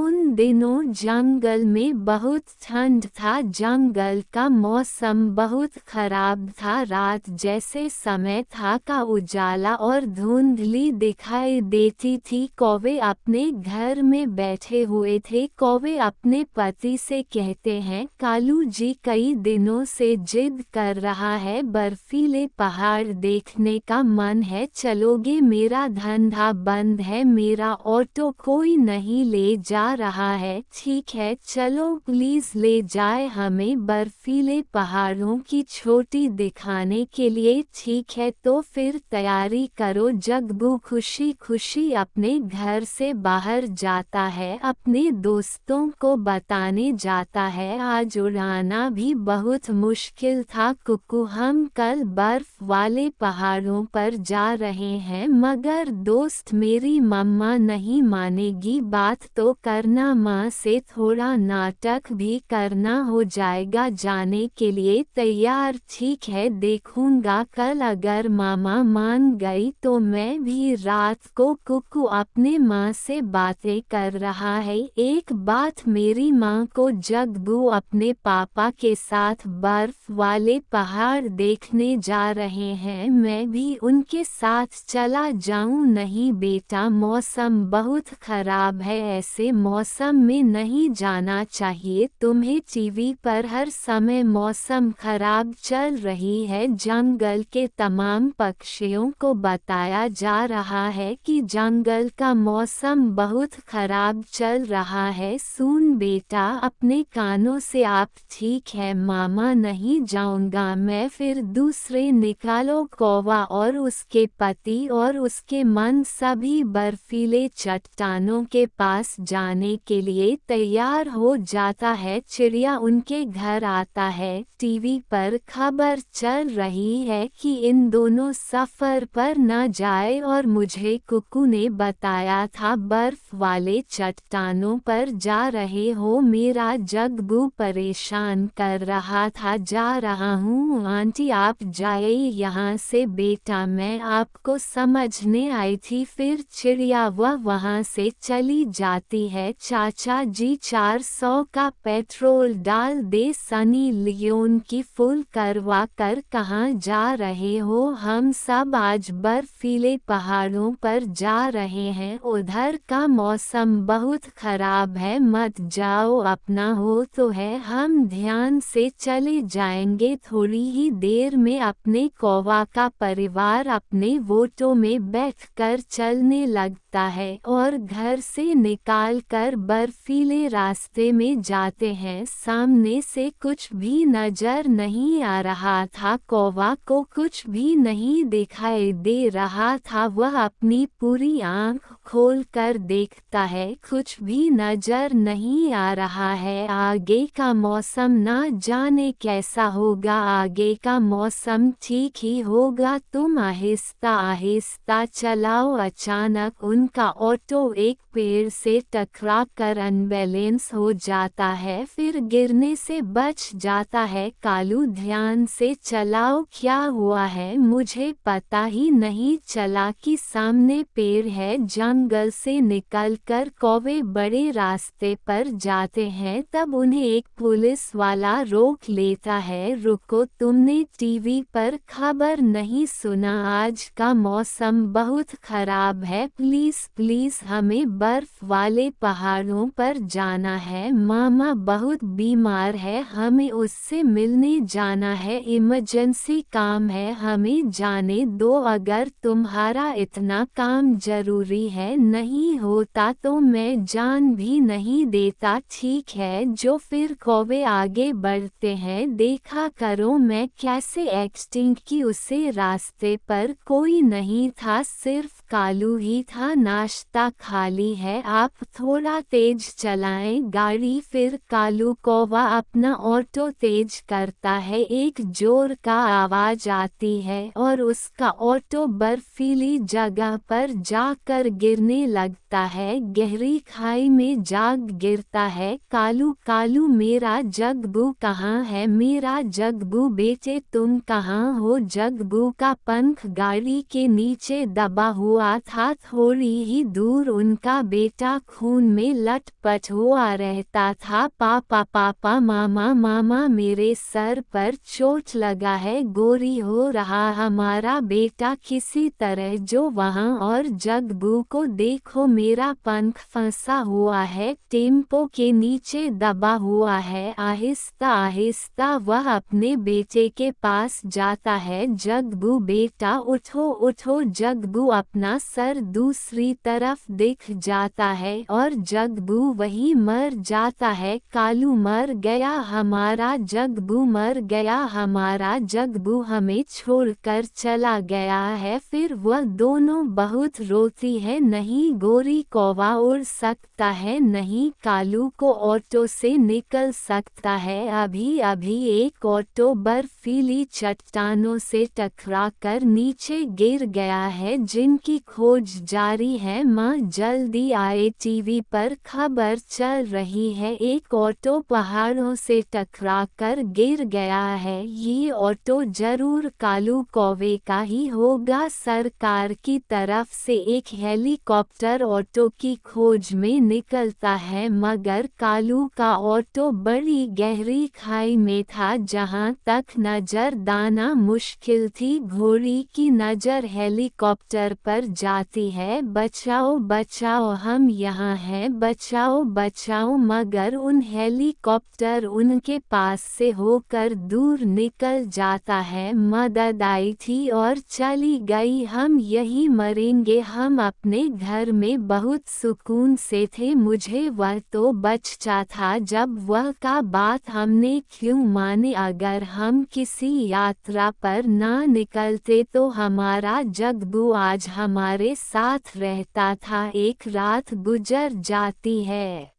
उन दिनों जंगल में बहुत ठंड था। जंगल का मौसम बहुत खराब था। रात जैसे समय था का उजाला और धुंधली दिखाई देती थी। कौवे अपने घर में बैठे हुए थे। कौवे अपने पति से कहते हैं, कालू जी कई दिनों से जिद कर रहा है, बर्फीले पहाड़ देखने का मन है, चलोगे? मेरा धंधा बंद है, मेरा ऑटो कोई नहीं ले जा रहा है। ठीक है चलो प्लीज ले जाए हमें बर्फीले पहाड़ों की चोटी दिखाने के लिए। ठीक है तो फिर तैयारी करो। जग्गू खुशी खुशी अपने घर से बाहर जाता है, अपने दोस्तों को बताने जाता है आज उड़ाना भी बहुत मुश्किल था कुकू, हम कल बर्फ वाले पहाड़ों पर जा रहे हैं। मगर दोस्त मेरी मम्मा नहीं मानेगी, बात तो करना, माँ से थोड़ा नाटक भी करना, हो जाएगा जाने के लिए तैयार? ठीक है देखूंगा कल, अगर मामा मान गई तो मैं भी। रात को कुकू अपने माँ से बातें कर रहा है। एक बात, मेरी माँ को जग्गू अपने पापा के साथ बर्फ वाले पहाड़ देखने जा रहे हैं, मैं भी उनके साथ चला जाऊं? नहीं बेटा, मौसम बहुत खराब है, ऐसे मौसम में नहीं जाना चाहिए तुम्हें। टीवी पर हर समय मौसम खराब चल रही है। जंगल के तमाम पक्षियों को बताया जा रहा है कि जंगल का मौसम बहुत खराब चल रहा है। सुन बेटा अपने कानों से। आप ठीक है मामा, नहीं जाऊंगा मैं। फिर दूसरे निकालो। कौवा और उसके पति और उसके मन सभी बर्फीले चट्टानों के पास जाने के लिए तैयार हो जाता है। चिड़िया उनके घर आता है। टीवी पर खबर चल रही है कि इन दोनों सफर पर न जाए, और मुझे कुकू ने बताया था बर्फ वाले चट्टानों पर जा रहे हो। मेरा जग्गू परेशान कर रहा था। जा रहा हूँ आंटी, आप जाइए यहाँ से। बेटा मैं आपको समझने आई थी। फिर चिड़िया वहाँ से चली जाती है। चाचा जी 400 का पेट्रोल डाल दे, सनी लियोन की फुल करवा कर। कहाँ जा रहे हो? हम सब आज बर्फीले पहाड़ों पर जा रहे हैं, उधर का मौसम बहुत खराब है, मत जाओ, अपना हो तो है, हम ध्यान से चले जाएंगे। थोड़ी ही देर में अपने कौवा का परिवार अपने वोटों में बैठकर चलने लगता है और घर से निकालकर बर्फीले रास्ते में जाते हैं। सामने से कुछ भी नजर नहीं आ रहा था। कौवा को कुछ भी नहीं दिखाई दे रहा था। वह अपनी पूरी आंख खोलकर देखता है, कुछ भी नजर नहीं आ रहा है। आगे का मौसम ना जाने कैसा होगा। आगे का मौसम ठीक ही होगा, तुम आहिस्ता आहिस्ता चलाओ। अचानक उनका ऑटो एक पेड़ से टकराकर अनबैलेंस हो जाता है, फिर गिरने से बच जाता है। कालू ध्यान से चलाओ। क्या हुआ है? मुझे पता ही नहीं चला कि सामने पेड़ है। जंगल से निकलकर कौवे बड़े रास्ते पर जाते हैं, तब उन्हें एक पुलिस वाला रोक लेता है। रुको, तुमने टीवी पर खबर नहीं सुना? आज का मौसम बहुत खराब है, प्लीज प्लीज हमें बर्फ वाले पहाड़ों पर जाना है। मामा बहुत बीमार है, हमें उससे मिलने जाना है, इमरजेंसी काम है, हमें जाने दो। अगर तुम्हारा इतना काम जरूरी है, नहीं होता तो मैं जान भी नहीं देता। ठीक है जो, फिर कौवे आगे बढ़ते हैं। देखा करो मैं कैसे एक्टिंग की, उसे रास्ते पर कोई नहीं था, सिर्फ कालू ही था। नाश्ता खाली है, आप थोड़ा तेज चलाएं गाड़ी। फिर कालू कौवा अपना ऑटो तेज करता है। एक जोर का आवाज आती है और उसका ऑटो बर्फीली जगह पर जाकर गिर तैरने लगता है, गहरी खाई में जाग गिरता है। कालू कालू मेरा जग्गू कहाँ है, मेरा जग्गू बेटे तुम कहाँ हो। जग्गू का पंख गाड़ी के नीचे दबा हुआ था। थोड़ी ही दूर उनका बेटा खून में लटपट हुआ रहता था। पापा पापा, मामा मामा, मेरे सर पर चोट लगा है, गोरी हो रहा हमारा बेटा किसी तरह जो वहाँ। और जग्गू को देखो, मेरा पंख फंसा हुआ है, टेम्पो के नीचे दबा हुआ है। आहिस्ता आहिस्ता वह अपने बेटे के पास जाता है। जग्गू बेटा उठो उठो। जग्गू अपना सर दूसरी तरफ दिख जाता है और जग्गू वही मर जाता है। कालू मर गया हमारा जग्गू, मर गया हमारा जग्गू, हमें छोड़कर चला गया है। फिर वह दोनों बहुत रोती है। नहीं गोरी कौवा उड़ सकता है, नहीं कालू को ऑटो से निकल सकता है। अभी अभी एक ऑटो बर्फीली चट्टानों से टकराकर नीचे गिर गया है, जिनकी खोज जारी है। माँ जल्दी आए, टीवी पर खबर चल रही है, एक ऑटो पहाड़ों से टकराकर गिर गया है। ये ऑटो जरूर कालू कौवे का ही होगा। सरकार की तरफ से एक हेलीकॉप्टर ऑटो की खोज में निकलता है, मगर कालू का ऑटो बड़ी गहरी खाई में था, जहां तक नजर दाना मुश्किल थी। घोड़ी की नजर हेलीकॉप्टर पर जाती है, बचाओ बचाओ हम यहाँ हैं, बचाओ बचाओ, मगर उन हेलीकॉप्टर उनके पास से होकर दूर निकल जाता है। मदद आई थी और चली गई, हम यही मरेंगे, हम अपने घर में बहुत सुकून से थे। मुझे वह तो बच्चा था जब वह का बात हमने क्यों माने। अगर हम किसी यात्रा पर ना निकलते तो हमारा जग्गू आज हमारे साथ रहता था। एक रात गुजर जाती है,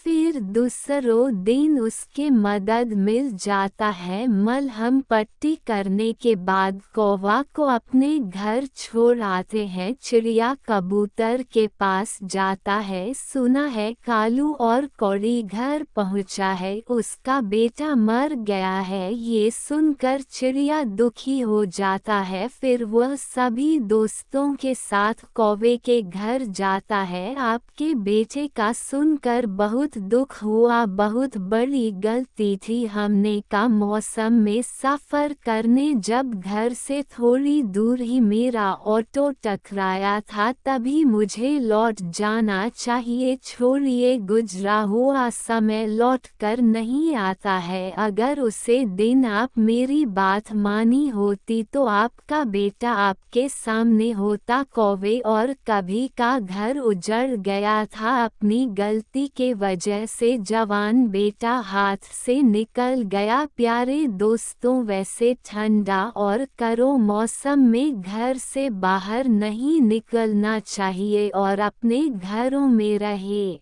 फिर दूसरों दिन उसके मदद मिल जाता है। मलहम पट्टी करने के बाद कौवा को अपने घर छोड़ आते हैं। चिड़िया कबूतर के पास जाता है, सुना है कालू और कौड़ी घर पहुंचा है, उसका बेटा मर गया है। ये सुनकर चिड़िया दुखी हो जाता है, फिर वह सभी दोस्तों के साथ कौवे के घर जाता है। आपके बेटे का सुनकर बहुत दुख हुआ, बहुत बड़ी गलती थी हमने का मौसम में सफ़र करने जब घर से थोड़ी दूर ही मेरा ऑटो टकराया था, तभी मुझे लौट जाना चाहिए। छोड़िए गुजरा हुआ समय लौट कर नहीं आता है। अगर उसे दिन आप मेरी बात मानी होती तो आपका बेटा आपके सामने होता। कौवे और कभी का घर उजड़ गया था अपनी गलती के वजह से, जवान बेटा हाथ से निकल गया। प्यारे दोस्तों, वैसे ठंडा और करो मौसम में घर से बाहर नहीं निकलना चाहिए और अपने घरों में रहे।